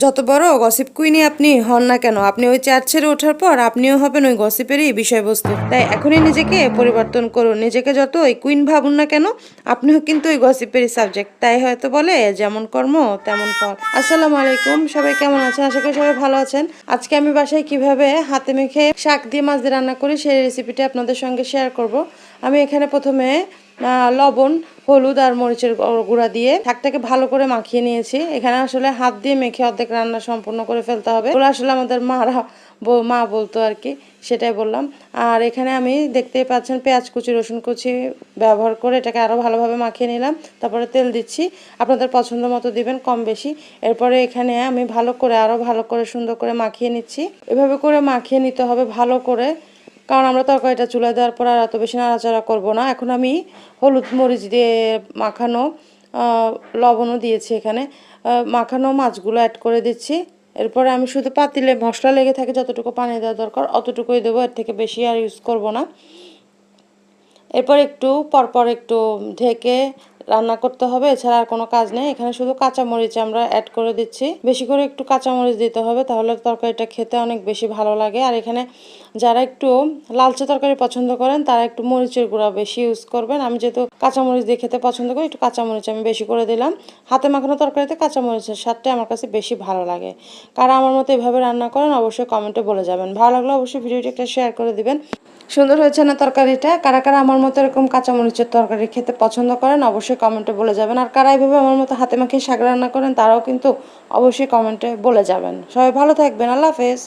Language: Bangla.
যত বড় গসিপ কুইনই আপনি হন না কেন, আপনি ওই চেয়ার ছেড়ে ওঠার পর আপনিও হবেন ওই গসিপেরই বিষয়বস্তু। তাই এখনই নিজেকে পরিবর্তন করুন। নিজেকে যত ওই কুইন ভাবুন না কেন, আপনিও কিন্তু ওই গসিপেরই সাবজেক্ট। তাই হয়তো বলে যেমন কর্ম তেমন ফল। আসসালামু আলাইকুম, সবাই কেমন আছেন? আশা করি সবাই ভালো আছেন। আজকে আমি বাসায় কিভাবে হাতে মেখে শাক দিয়ে মাছ দিয়ে রান্না করি সেই রেসিপিটা আপনাদের সঙ্গে শেয়ার করব। আমি এখানে প্রথমে লবণ, হলুদ আর মরিচের গুঁড়া দিয়ে শাকটাকে ভালো করে মাখিয়ে নিয়েছি। এখানে আসলে হাত দিয়ে মেখে অর্ধেক রান্না সম্পূর্ণ করে ফেলতে হবে, ওগুলো আসলে আমাদের মা বলতো আর কি, সেটাই বললাম। আর এখানে আমি দেখতেই পাচ্ছেন পেঁয়াজ কুচি, রসুন কুচি ব্যবহার করে এটাকে আরও ভালোভাবে মাখিয়ে নিলাম। তারপরে তেল দিচ্ছি, আপনাদের পছন্দ মতো দিবেন, কম বেশি। এরপরে এখানে আমি আরও ভালো করে সুন্দর করে মাখিয়ে নিচ্ছি। এভাবে করে মাখিয়ে নিতে হবে ভালো করে, কারণ আমরা তরকারিটা চুলায় দেওয়ার পর আর এত বেশি নাড়াচাড়া করবো না। এখন আমি হলুদ মরিচ দিয়ে মাখানো লবণও দিয়েছি এখানে, মাখানো মাছগুলো অ্যাড করে দিচ্ছি। এরপরে আমি শুধু পাতিলে মশলা লেগে থাকে যতটুকু পানি দেওয়া দরকার অতটুকুই দেবো, এর থেকে বেশি আর ইউজ করব না। এরপর একটু পরপর একটু ঢেকে রান্না করতে হবে, এছাড়া আর কোনো কাজ নেই। এখানে শুধু কাঁচামরিচ আমরা অ্যাড করে দিচ্ছি, বেশি করে একটু কাঁচামরিচ দিতে হবে, তাহলে তরকারিটা খেতে অনেক বেশি ভালো লাগে। আর এখানে যারা একটু লালচে তরকারি পছন্দ করেন তারা একটু মরিচের গুঁড়া বেশি ইউজ করবেন। আমি যেহেতু কাঁচামরিচ দিয়ে খেতে পছন্দ করি, একটু কাঁচামরিচ আমি বেশি করে দিলাম। হাতে মাখানো তরকারিতে কাঁচামরিচের স্বাদটা আমার কাছে বেশি ভালো লাগে। কারা আমার মতো এভাবে রান্না করেন অবশ্যই কমেন্টে বলে যাবেন। ভালো লাগলে অবশ্যই ভিডিওটি একটা শেয়ার করে দিবেন। সুন্দর হয়েছে না তরকারিটা? কারা কারা আমার মতো এরকম কাঁচামরিচের তরকারি খেতে পছন্দ করেন অবশ্যই কমেন্টে বলে যাবেন। আর কারা এইভাবে আমার মতো হাতে মাখিয়ে শাক রান্না করেন তারাও কিন্তু অবশ্যই কমেন্টে বলে যাবেন। সবাই ভালো থাকবেন। আল্লাহ হাফেজ।